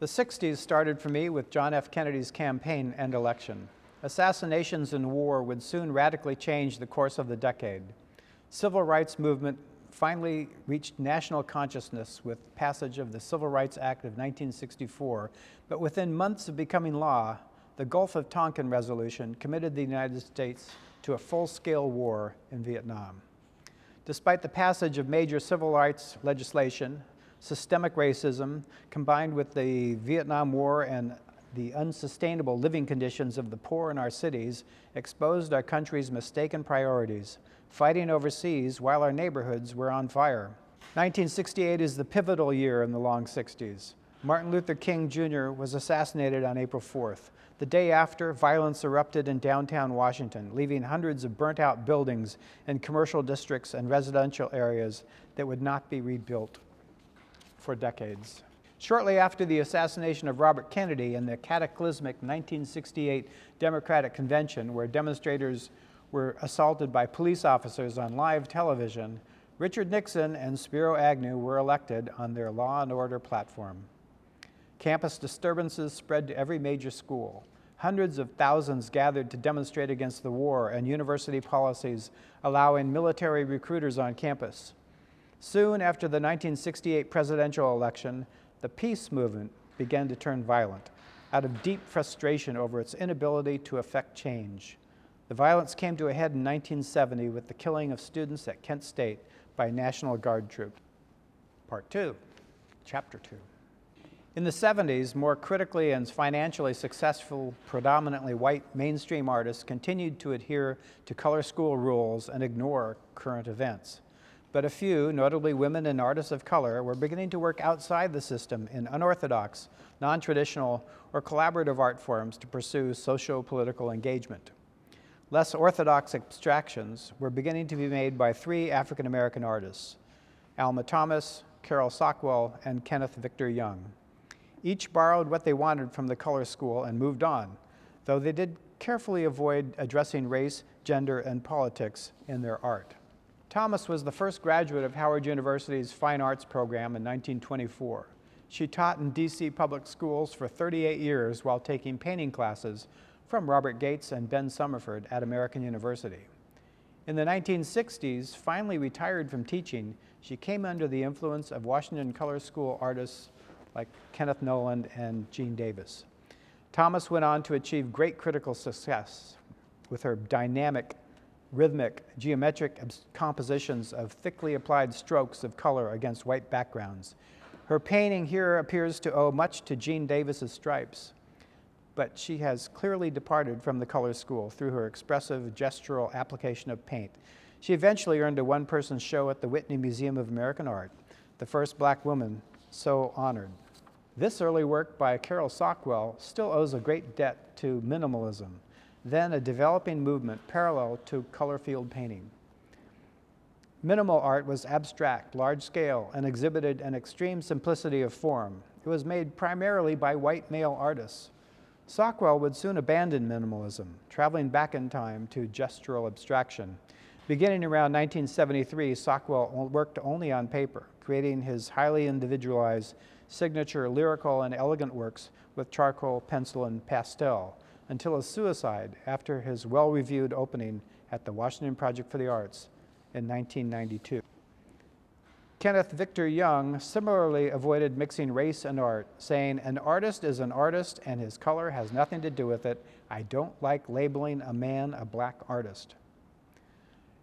The 60s started for me with John F. Kennedy's campaign and election. Assassinations and war would soon radically change the course of the decade. Civil rights movement finally reached national consciousness with passage of the Civil Rights Act of 1964, but within months of becoming law, the Gulf of Tonkin Resolution committed the United States to a full-scale war in Vietnam. Despite the passage of major civil rights legislation, systemic racism, combined with the Vietnam War and the unsustainable living conditions of the poor in our cities, exposed our country's mistaken priorities, fighting overseas while our neighborhoods were on fire. 1968 is the pivotal year in the long 60s. Martin Luther King Jr. was assassinated on April 4th. The day after, violence erupted in downtown Washington, leaving hundreds of burnt-out buildings in commercial districts and residential areas that would not be rebuilt for decades. Shortly after the assassination of Robert Kennedy and the cataclysmic 1968 Democratic Convention, where demonstrators were assaulted by police officers on live television, Richard Nixon and Spiro Agnew were elected on their law and order platform. Campus disturbances spread to every major school. Hundreds of thousands gathered to demonstrate against the war and university policies allowing military recruiters on campus. Soon after the 1968 presidential election, the peace movement began to turn violent, out of deep frustration over its inability to effect change. The violence came to a head in 1970 with the killing of students at Kent State by National Guard troops. Part 2, Chapter 2. In the 70s, more critically and financially successful, predominantly white mainstream artists continued to adhere to color school rules and ignore current events. But a few, notably women and artists of color, were beginning to work outside the system in unorthodox, non-traditional, or collaborative art forms to pursue socio-political engagement. Less orthodox abstractions were beginning to be made by three African-American artists, Alma Thomas, Carol Sockwell, and Kenneth Victor Young. Each borrowed what they wanted from the color school and moved on, though they did carefully avoid addressing race, gender, and politics in their art. Thomas was the first graduate of Howard University's Fine Arts program in 1924. She taught in DC public schools for 38 years while taking painting classes from Robert Gates and Ben Summerford at American University. In the 1960s, finally retired from teaching, she came under the influence of Washington Color School artists like Kenneth Noland and Gene Davis. Thomas went on to achieve great critical success with her dynamic, rhythmic, geometric compositions of thickly applied strokes of color against white backgrounds. Her painting here appears to owe much to Gene Davis's stripes, but she has clearly departed from the color school through her expressive gestural application of paint. She eventually earned a one-person show at the Whitney Museum of American Art, the first black woman so honored. This early work by Carol Sockwell still owes a great debt to minimalism, then a developing movement parallel to color field painting. Minimal art was abstract, large-scale, and exhibited an extreme simplicity of form. It was made primarily by white male artists. Sockwell would soon abandon minimalism, traveling back in time to gestural abstraction. Beginning around 1973, Sockwell worked only on paper, creating his highly individualized signature lyrical and elegant works with charcoal, pencil, and pastel, until his suicide after his well-reviewed opening at the Washington Project for the Arts in 1992. Kenneth Victor Young similarly avoided mixing race and art, saying, "An artist is an artist and his color has nothing to do with it. I don't like labeling a man a black artist."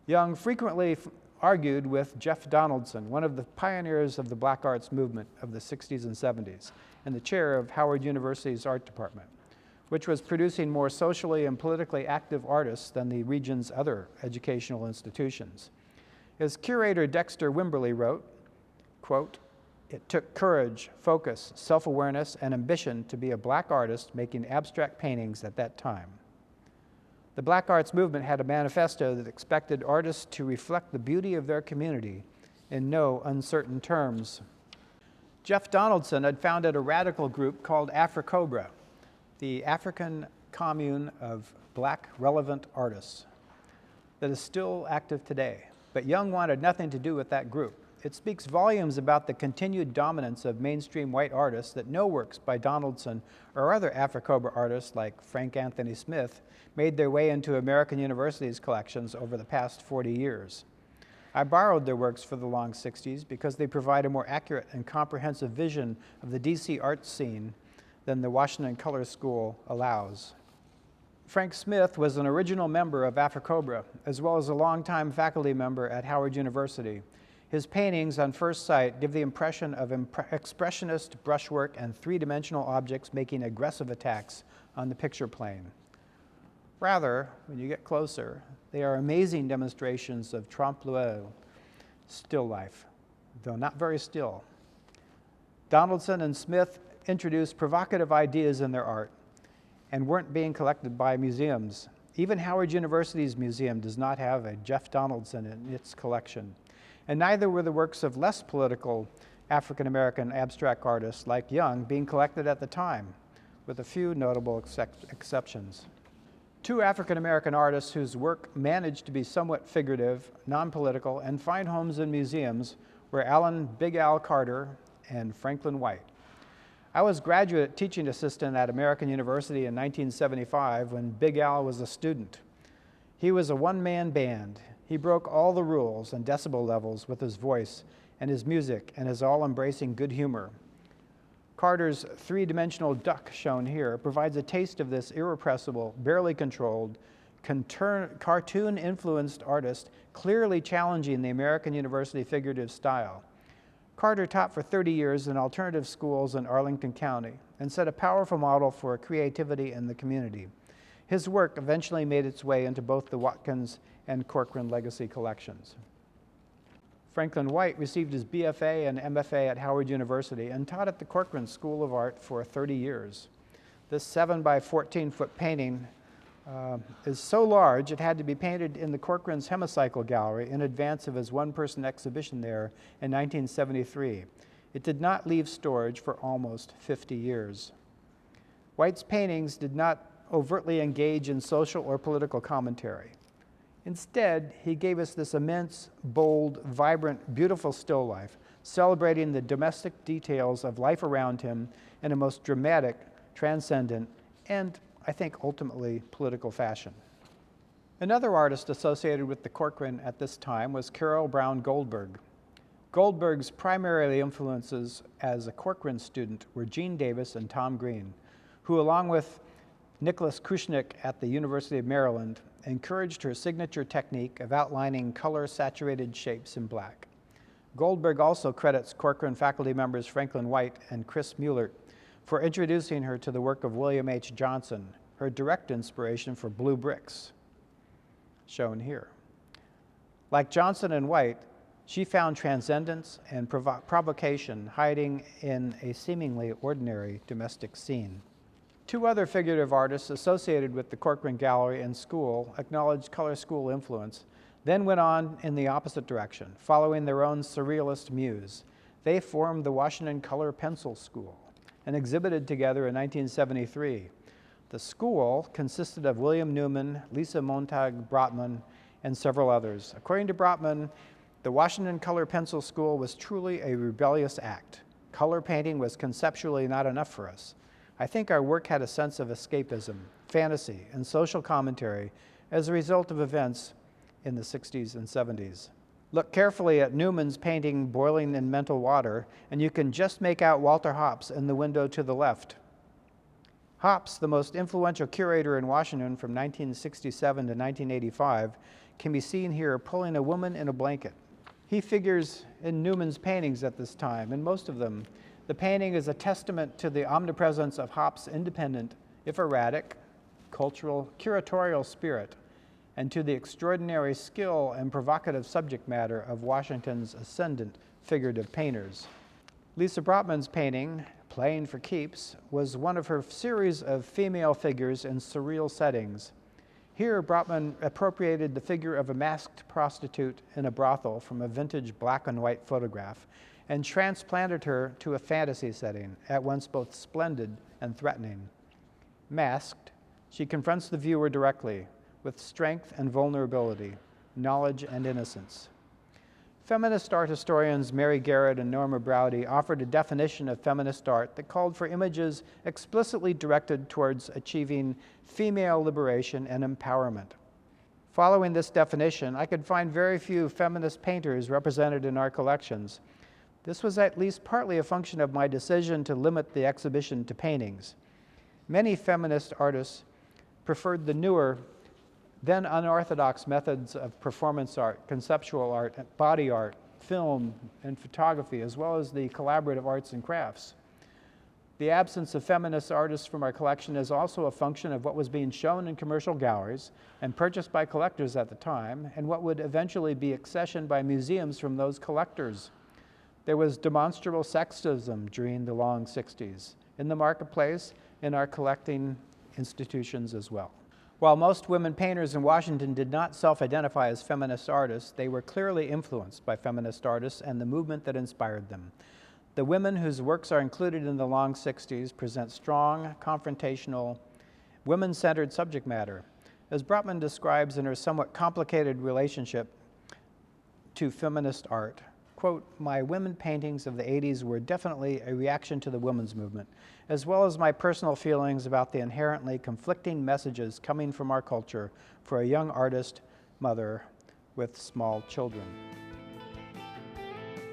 Young frequently argued with Jeff Donaldson, one of the pioneers of the black arts movement of the 60s and 70s, and the chair of Howard University's art department, which was producing more socially and politically active artists than the region's other educational institutions. As curator Dexter Wimberly wrote, quote, "It took courage, focus, self-awareness, and ambition to be a black artist making abstract paintings at that time." The black arts movement had a manifesto that expected artists to reflect the beauty of their community in no uncertain terms. Jeff Donaldson had founded a radical group called Africobra, the African Commune of Black Relevant Artists, that is still active today. But Young wanted nothing to do with that group. It speaks volumes about the continued dominance of mainstream white artists that no works by Donaldson or other Africobra artists like Frank Anthony Smith made their way into American universities' collections over the past 40 years. I borrowed their works for the long 60s because they provide a more accurate and comprehensive vision of the DC art scene than the Washington Color School allows. Frank Smith was an original member of Africobra, as well as a longtime faculty member at Howard University. His paintings, on first sight, give the impression of expressionist brushwork and three-dimensional objects making aggressive attacks on the picture plane. Rather, when you get closer, they are amazing demonstrations of trompe-l'oeil, still life, though not very still. Donaldson and Smith introduced provocative ideas in their art and weren't being collected by museums. Even Howard University's museum does not have a Jeff Donaldson in its collection. And neither were the works of less political African-American abstract artists like Young being collected at the time, with a few notable exceptions. Two African-American artists whose work managed to be somewhat figurative, non-political, and find homes in museums were Alan Big Al Carter and Franklin White. I was graduate teaching assistant at American University in 1975 when Big Al was a student. He was a one-man band. He broke all the rules and decibel levels with his voice and his music and his all-embracing good humor. Carter's three-dimensional duck, shown here, provides a taste of this irrepressible, barely controlled, cartoon-influenced artist, clearly challenging the American University figurative style. Carter taught for 30 years in alternative schools in Arlington County and set a powerful model for creativity in the community. His work eventually made its way into both the Watkins and Corcoran Legacy collections. Franklin White received his BFA and MFA at Howard University and taught at the Corcoran School of Art for 30 years. This 7 by 14-foot painting is so large it had to be painted in the Corcoran's Hemicycle Gallery in advance of his one-person exhibition there in 1973. It did not leave storage for almost 50 years. White's paintings did not overtly engage in social or political commentary. Instead, he gave us this immense, bold, vibrant, beautiful still life, celebrating the domestic details of life around him in a most dramatic, transcendent, and, I think, ultimately political fashion. Another artist associated with the Corcoran at this time was Carol Brown Goldberg. Goldberg's primary influences as a Corcoran student were Gene Davis and Tom Green, who, along with Nicholas Krushnick at the University of Maryland, encouraged her signature technique of outlining color-saturated shapes in black. Goldberg also credits Corcoran faculty members Franklin White and Chris Muellert for introducing her to the work of William H. Johnson, her direct inspiration for blue bricks, shown here. Like Johnson and White, she found transcendence and provocation hiding in a seemingly ordinary domestic scene. Two other figurative artists associated with the Corcoran Gallery and School acknowledged color school influence, then went on in the opposite direction, following their own surrealist muse. They formed the Washington Color Pencil School and exhibited together in 1973. The school consisted of William Newman, Lisa Montag Brotman, and several others. According to Brotman, the Washington Color Pencil School was truly a rebellious act. Color painting was conceptually not enough for us. I think our work had a sense of escapism, fantasy, and social commentary as a result of events in the 60s and 70s. Look carefully at Newman's painting Boiling in Mental Water, and you can just make out Walter Hopps in the window to the left. Hopps, the most influential curator in Washington from 1967 to 1985, can be seen here pulling a woman in a blanket. He figures in Newman's paintings at this time, and most of them. The painting is a testament to the omnipresence of Hopps' independent, if erratic, curatorial spirit, and to the extraordinary skill and provocative subject matter of Washington's ascendant figurative painters. Lisa Brotman's painting, Playing for Keeps, was one of her series of female figures in surreal settings. Here, Brotman appropriated the figure of a masked prostitute in a brothel from a vintage black and white photograph and transplanted her to a fantasy setting, at once both splendid and threatening. Masked, she confronts the viewer directly, with strength and vulnerability, knowledge and innocence. Feminist art historians Mary Garrett and Norma Browdy offered a definition of feminist art that called for images explicitly directed towards achieving female liberation and empowerment. Following this definition, I could find very few feminist painters represented in our collections. This was at least partly a function of my decision to limit the exhibition to paintings. Many feminist artists preferred the newer, then unorthodox methods of performance art, conceptual art, body art, film, and photography, as well as the collaborative arts and crafts. The absence of feminist artists from our collection is also a function of what was being shown in commercial galleries and purchased by collectors at the time, and what would eventually be accessioned by museums from those collectors. There was demonstrable sexism during the long 60s, in the marketplace, in our collecting institutions as well. While most women painters in Washington did not self-identify as feminist artists, they were clearly influenced by feminist artists and the movement that inspired them. The women whose works are included in the long 60s present strong, confrontational, women-centered subject matter. As Bringman describes in her somewhat complicated relationship to feminist art, quote, "My women paintings of the 80s were definitely a reaction to the women's movement, as well as my personal feelings about the inherently conflicting messages coming from our culture for a young artist mother with small children."